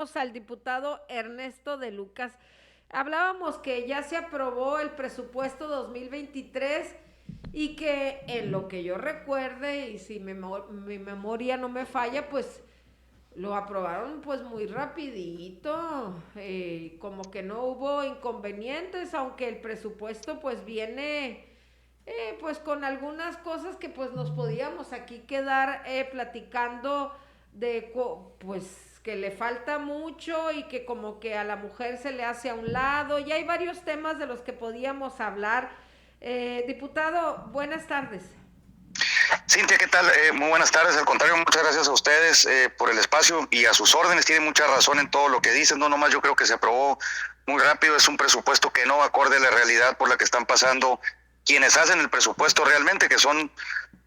al diputado Ernesto de Lucas. Hablábamos que ya se aprobó el presupuesto 2023 y que en lo que yo recuerde, y si mi memoria no me falla, pues lo aprobaron pues muy rapidito, como que no hubo inconvenientes, aunque el presupuesto pues viene pues con algunas cosas que pues nos podíamos aquí quedar platicando de pues que le falta mucho y que como que a la mujer se le hace a un lado, y hay varios temas de los que podíamos hablar. Diputado, buenas tardes. Cintia, ¿qué tal? Muy buenas tardes. Al contrario, muchas gracias a ustedes por el espacio y a sus órdenes. Tienen mucha razón en todo lo que dicen. No, nomás yo creo que se aprobó muy rápido. Es un presupuesto que no va acorde a la realidad por la que están pasando quienes hacen el presupuesto realmente, que son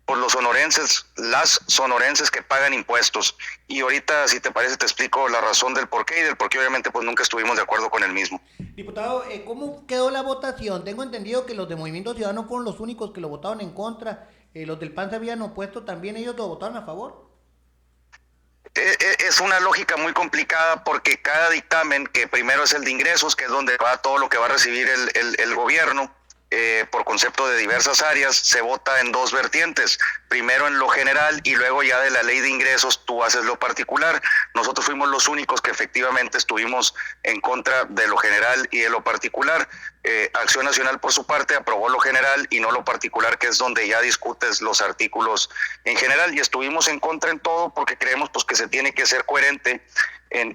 por los sonorenses, las sonorenses que pagan impuestos. Y ahorita, si te parece, te explico la razón del por qué y del por qué obviamente pues nunca estuvimos de acuerdo con el mismo. Diputado, ¿cómo quedó la votación? Tengo entendido que los de Movimiento Ciudadano fueron los únicos que lo votaron en contra. Los del PAN se habían opuesto también, ellos lo votaron a favor. Es una lógica muy complicada porque cada dictamen, que primero es el de ingresos, que es donde va todo lo que va a recibir el gobierno, por concepto de diversas áreas, se vota en dos vertientes, primero en lo general y luego ya de la ley de ingresos tú haces lo particular. Nosotros fuimos los únicos que efectivamente estuvimos en contra de lo general y de lo particular. Acción Nacional por su parte aprobó lo general y no lo particular, que es donde ya discutes los artículos en general, y estuvimos en contra en todo porque creemos pues que se tiene que ser coherente en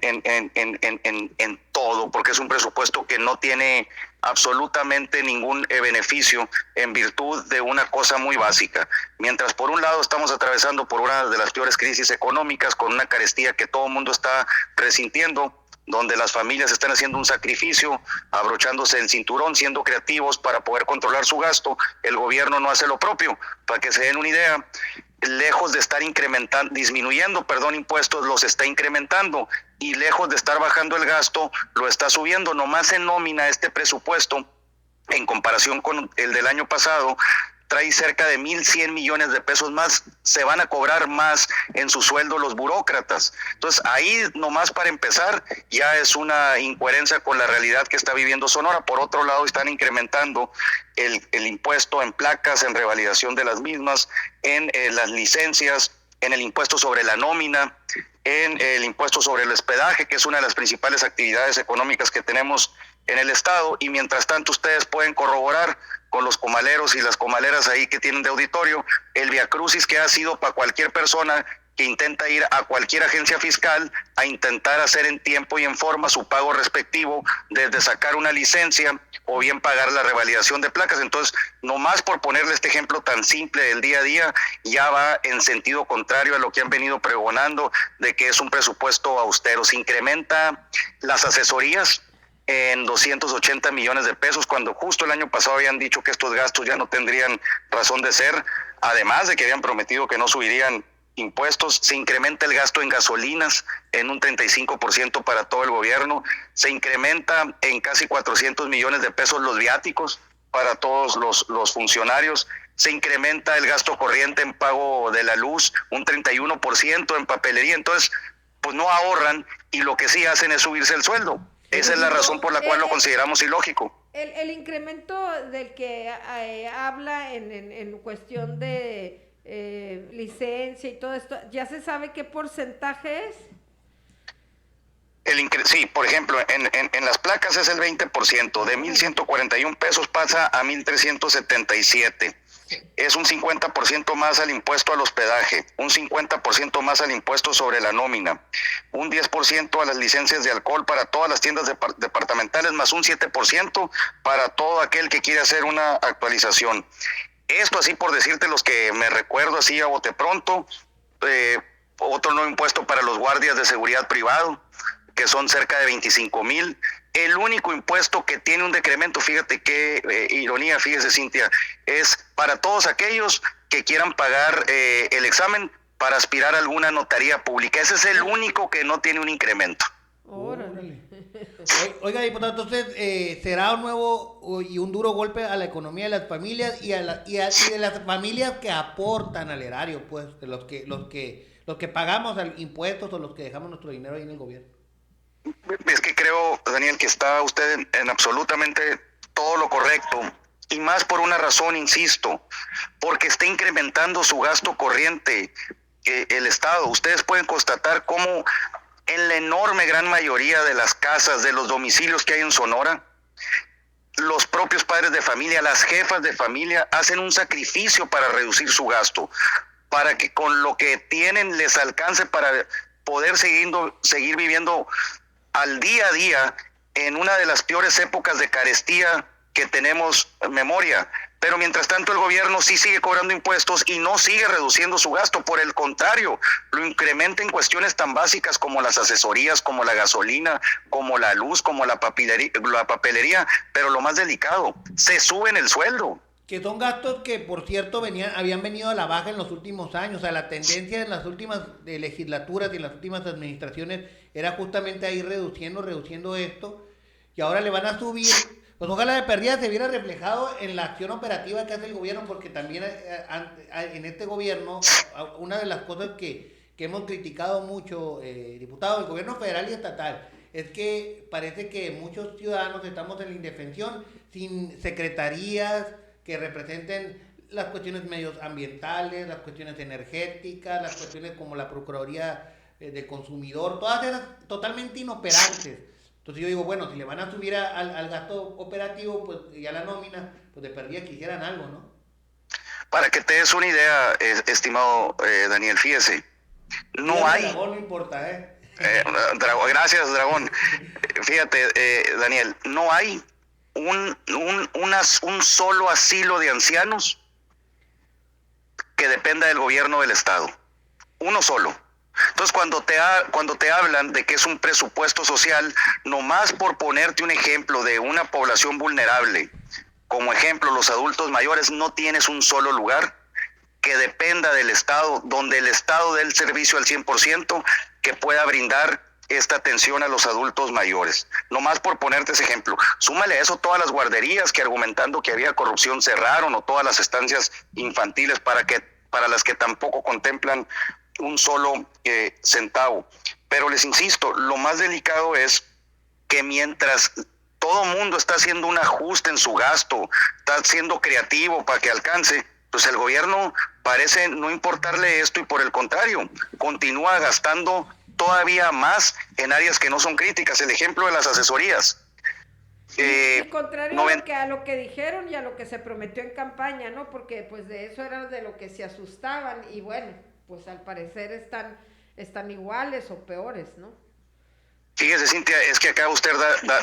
todo, porque es un presupuesto que no tiene absolutamente ningún beneficio en virtud de una cosa muy básica. Mientras por un lado estamos atravesando por una de las peores crisis económicas, con una carestía que todo el mundo está resintiendo, donde las familias están haciendo un sacrificio, abrochándose el cinturón, siendo creativos para poder controlar su gasto, el gobierno no hace lo propio. Para que se den una idea, lejos de estar disminuyendo impuestos, los está incrementando, y lejos de estar bajando el gasto, lo está subiendo. Nomás en nómina este presupuesto, en comparación con el del año pasado, trae cerca de 1,100 millones de pesos más, se van a cobrar más en su sueldo los burócratas. Entonces ahí nomás para empezar ya es una incoherencia con la realidad que está viviendo Sonora. Por otro lado, están incrementando el impuesto en placas, en revalidación de las mismas, en las licencias, en el impuesto sobre la nómina, en el impuesto sobre el hospedaje, que es una de las principales actividades económicas que tenemos en el estado. Y mientras tanto ustedes pueden corroborar con los comaleros y las comaleras ahí que tienen de auditorio, el viacrucis que ha sido para cualquier persona que intenta ir a cualquier agencia fiscal a intentar hacer en tiempo y en forma su pago respectivo, desde sacar una licencia o bien pagar la revalidación de placas. Entonces, nomás por ponerle este ejemplo tan simple del día a día, ya va en sentido contrario a lo que han venido pregonando, de que es un presupuesto austero. Se incrementa las asesorías en 280 millones de pesos, cuando justo el año pasado habían dicho que estos gastos ya no tendrían razón de ser, además de que habían prometido que no subirían impuestos. Se incrementa el gasto en gasolinas en un 35% para todo el gobierno, se incrementa en casi 400 millones de pesos los viáticos para todos los funcionarios, se incrementa el gasto corriente en pago de la luz, un 31% en papelería. Entonces, pues no ahorran, y lo que sí hacen es subirse el sueldo. Esa es la razón por la cual lo consideramos ilógico. El incremento del que habla en cuestión de licencia y todo esto, ¿ya se sabe qué porcentaje es? Sí, por ejemplo, en las placas es el 20%, de 1,141 pesos pasa a 1,377. Es un 50% más al impuesto al hospedaje, un 50% más al impuesto sobre la nómina, un 10% a las licencias de alcohol para todas las tiendas departamentales, más un 7% para todo aquel que quiere hacer una actualización. Esto así por decirte los que me recuerdo así a bote pronto. Otro nuevo impuesto para los guardias de seguridad privado, que son cerca de 25,000. El único impuesto que tiene un decremento, fíjate qué ironía, fíjese Cintia, es para todos aquellos que quieran pagar el examen para aspirar a alguna notaría pública. Ese es el único que no tiene un incremento. Órale. Oiga, diputado, entonces será un nuevo y un duro golpe a la economía de las familias y de las familias que aportan al erario, pues, de los que pagamos impuestos o los que dejamos nuestro dinero ahí en el gobierno. Es que creo, Daniel, que está usted en absolutamente todo lo correcto, y más por una razón, insisto, porque está incrementando su gasto corriente el Estado. Ustedes pueden constatar cómo en la enorme gran mayoría de las casas, de los domicilios que hay en Sonora, los propios padres de familia, las jefas de familia, hacen un sacrificio para reducir su gasto, para que con lo que tienen les alcance para poder seguir viviendo al día a día en una de las peores épocas de carestía que tenemos memoria. Pero mientras tanto el gobierno sí sigue cobrando impuestos y no sigue reduciendo su gasto. Por el contrario, lo incrementa en cuestiones tan básicas como las asesorías, como la gasolina, como la luz, como la papelería, pero lo más delicado, se suben el sueldo. Que son gastos que, por cierto, habían venido a la baja en los últimos años. O sea, la tendencia en las últimas legislaturas y en las últimas administraciones era justamente a ir reduciendo esto. Y ahora le van a subir. Pues ojalá de perdida se viera reflejado en la acción operativa que hace el gobierno, porque también en este gobierno, una de las cosas que hemos criticado mucho, diputados, el gobierno federal y estatal, es que parece que muchos ciudadanos estamos en la indefensión, sin secretarías que representen las cuestiones medioambientales, las cuestiones energéticas, las cuestiones como la Procuraduría del Consumidor, todas esas totalmente inoperantes. Entonces yo digo, bueno, si le van a subir al gasto operativo, pues y a la nómina, pues de perdida que hicieran algo, ¿no? Para que te des una idea, estimado Daniel, fíjese, no hay... Dragón, no importa, gracias, Dragón. Fíjate, Daniel, no hay un solo asilo de ancianos que dependa del gobierno del Estado. Uno solo. Entonces, cuando te hablan de que es un presupuesto social, nomás por ponerte un ejemplo de una población vulnerable, como ejemplo los adultos mayores, no tienes un solo lugar que dependa del Estado, donde el Estado dé el servicio al 100%, que pueda brindar esta atención a los adultos mayores. Nomás por ponerte ese ejemplo. Súmale a eso todas las guarderías que, argumentando que había corrupción, cerraron, o todas las estancias infantiles para las que tampoco contemplan un solo centavo. Pero les insisto, lo más delicado es que mientras todo mundo está haciendo un ajuste en su gasto, está siendo creativo para que alcance, pues el gobierno parece no importarle esto, y por el contrario, continúa gastando todavía más en áreas que no son críticas. El ejemplo de las asesorías. Contrario a lo que dijeron y a lo que se prometió en campaña, ¿no? Porque pues de eso era de lo que se asustaban, y bueno, pues al parecer están iguales o peores, ¿no? Fíjese, Cintia, es que acaba usted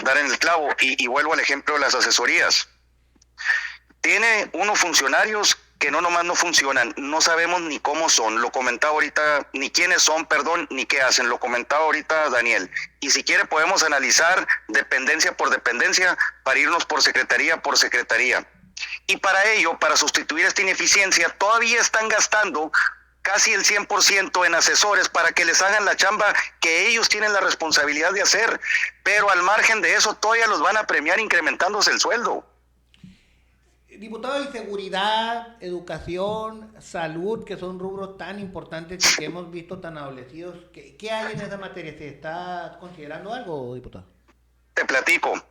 dar en el clavo, y vuelvo al ejemplo de las asesorías. Tiene unos funcionarios que no nomás no funcionan, no sabemos ni cómo son, lo comentaba ahorita, ni quiénes son, perdón, ni qué hacen, lo comentaba ahorita Daniel. Y si quiere podemos analizar dependencia por dependencia para irnos por secretaría por secretaría. Y para ello, para sustituir esta ineficiencia, todavía están gastando casi el 100% en asesores para que les hagan la chamba que ellos tienen la responsabilidad de hacer. Pero al margen de eso, todavía los van a premiar incrementándose el sueldo. Diputado, de seguridad, educación, salud, que son rubros tan importantes y que hemos visto tan adolecidos, ¿qué hay en esa materia? ¿Se está considerando algo, diputado? Te platico.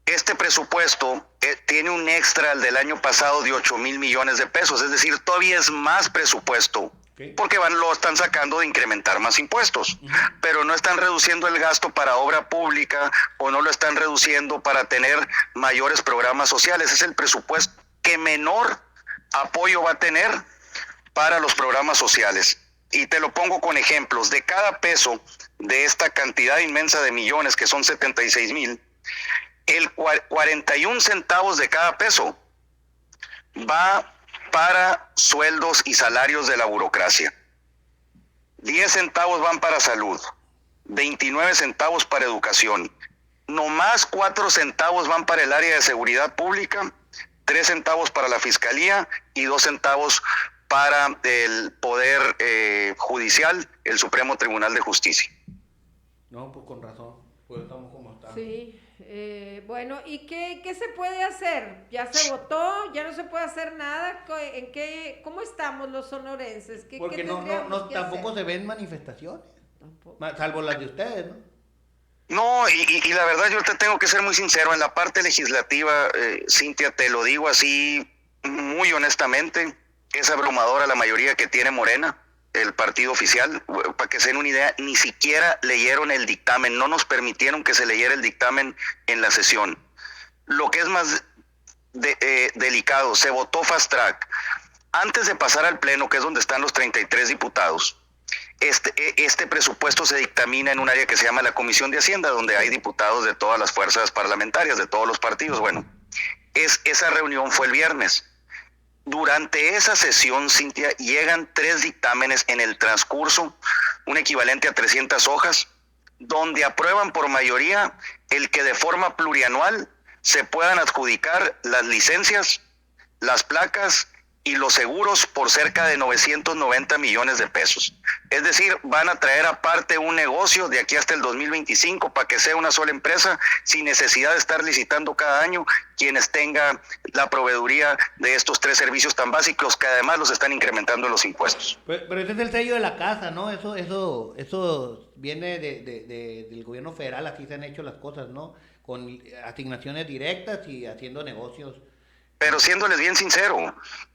Este presupuesto tiene un extra al del año pasado de 8,000 millones de pesos, es decir, todavía es más presupuesto, porque lo están sacando de incrementar más impuestos, pero no están reduciendo el gasto para obra pública, o no lo están reduciendo para tener mayores programas sociales. Es el presupuesto que menor apoyo va a tener para los programas sociales. Y te lo pongo con ejemplos. De cada peso de esta cantidad inmensa de millones, que son 76,000, el 41 centavos de cada peso va para sueldos y salarios de la burocracia. 10 centavos van para salud, 29 centavos para educación, nomás 4 centavos van para el área de seguridad pública, 3 centavos para la fiscalía y 2 centavos para el Poder Judicial, el Supremo Tribunal de Justicia. No, pues con razón, pues estamos como estamos. Sí. Bueno, ¿y qué se puede hacer? ¿Ya se votó? ¿Ya no se puede hacer nada? ¿Cómo estamos los sonorenses? Porque tampoco se ven manifestaciones, tampoco, salvo las de ustedes, ¿no? No, y la verdad yo te tengo que ser muy sincero, en la parte legislativa, Cintia, te lo digo así muy honestamente, es abrumadora la mayoría que tiene Morena, el partido oficial. Para que se den una idea, ni siquiera leyeron el dictamen, no nos permitieron que se leyera el dictamen en la sesión. Lo que es más delicado, se votó fast track. Antes de pasar al pleno, que es donde están los 33 diputados, este presupuesto se dictamina en un área que se llama la Comisión de Hacienda, donde hay diputados de todas las fuerzas parlamentarias, de todos los partidos. Bueno, esa reunión fue el viernes. Durante esa sesión, Cintia, llegan 3 dictámenes en el transcurso, un equivalente a 300 hojas, donde aprueban por mayoría el que de forma plurianual se puedan adjudicar las licencias, las placas y los seguros por cerca de 990 millones de pesos. Es decir, van a traer aparte un negocio de aquí hasta el 2025 para que sea una sola empresa sin necesidad de estar licitando cada año quienes tengan la proveeduría de estos 3 servicios tan básicos que además los están incrementando los impuestos. Pero ese es el sello de la casa, ¿no? Eso viene del gobierno federal, así se han hecho las cosas, ¿no? Con asignaciones directas y haciendo negocios. Pero siéndoles bien sincero,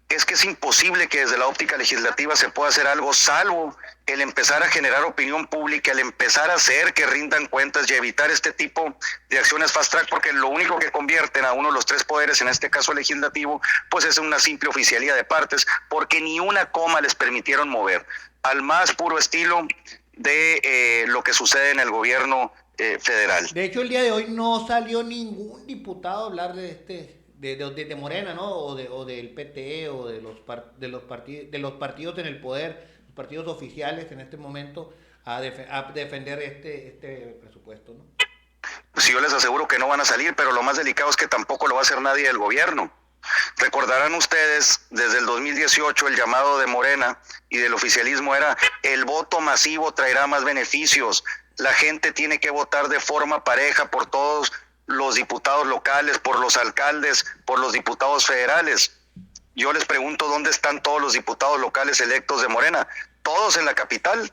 es que es imposible que desde la óptica legislativa se pueda hacer algo salvo el empezar a generar opinión pública, el empezar a hacer que rindan cuentas y evitar este tipo de acciones fast track, porque lo único que convierten a uno de los 3 poderes, en este caso legislativo, pues es una simple oficialía de partes, porque ni una coma les permitieron mover, al más puro estilo de lo que sucede en el gobierno federal. De hecho, el día de hoy no salió ningún diputado a hablar de Morena, ¿no? O del PT, o de los partidos en el poder, los partidos oficiales en este momento, a defender este presupuesto, ¿no? Pues yo les aseguro que no van a salir, pero lo más delicado es que tampoco lo va a hacer nadie del gobierno. Recordarán ustedes, desde el 2018 el llamado de Morena y del oficialismo era: el voto masivo traerá más beneficios, la gente tiene que votar de forma pareja por todos los diputados locales, por los alcaldes, por los diputados federales. Yo les pregunto, ¿dónde están todos los diputados locales electos de Morena? Todos en la capital,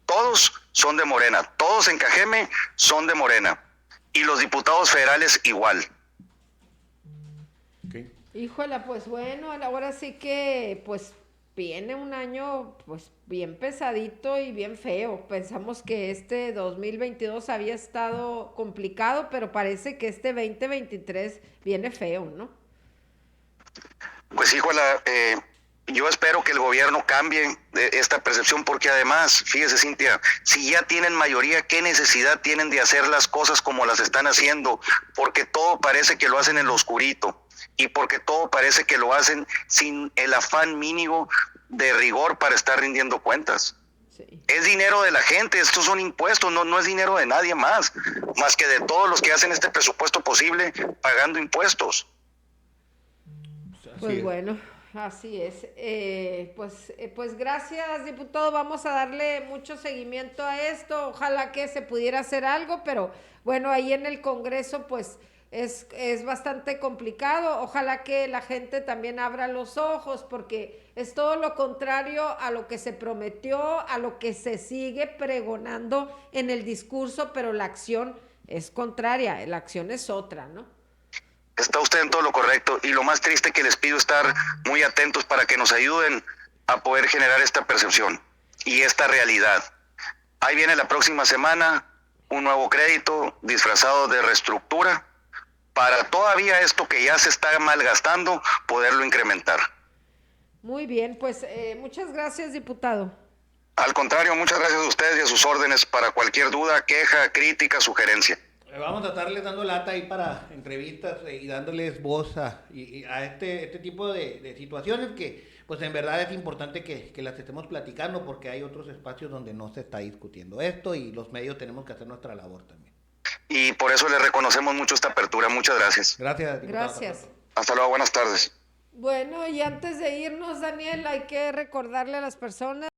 todos son de Morena, todos en Cajeme son de Morena, y los diputados federales igual. Okay. Híjola, pues bueno, ahora sí que pues viene un año pues bien pesadito y bien feo. Pensamos que este 2022 había estado complicado, pero parece que este 2023 viene feo, ¿no? Pues híjola, yo espero que el gobierno cambie esta percepción, porque además, fíjese Cintia, si ya tienen mayoría, ¿qué necesidad tienen de hacer las cosas como las están haciendo? Porque todo parece que lo hacen en lo oscurito, y porque todo parece que lo hacen sin el afán mínimo de rigor para estar rindiendo cuentas. Sí. Es dinero de la gente, estos son impuestos, no es dinero de nadie más que de todos los que hacen este presupuesto posible pagando impuestos. Pues bueno, así es. Pues gracias, diputado. Vamos a darle mucho seguimiento a esto. Ojalá que se pudiera hacer algo, pero bueno, ahí en el Congreso pues es bastante complicado. Ojalá que la gente también abra los ojos, porque es todo lo contrario a lo que se prometió, a lo que se sigue pregonando en el discurso, pero la acción es contraria, la acción es otra, ¿no? Está usted en todo lo correcto, y lo más triste que les pido estar muy atentos para que nos ayuden a poder generar esta percepción y esta realidad. Ahí viene la próxima semana un nuevo crédito disfrazado de reestructura para todavía esto que ya se está malgastando, poderlo incrementar. Muy bien, pues muchas gracias, diputado. Al contrario, muchas gracias a ustedes y a sus órdenes para cualquier duda, queja, crítica, sugerencia. Vamos a estarles dando lata ahí para entrevistas y dándoles voz a este tipo de situaciones que pues en verdad es importante que las estemos platicando, porque hay otros espacios donde no se está discutiendo esto y los medios tenemos que hacer nuestra labor también. Y por eso le reconocemos mucho esta apertura. Muchas gracias. Gracias, diputado. Gracias. Hasta luego, buenas tardes. Bueno, y antes de irnos, Daniel, hay que recordarle a las personas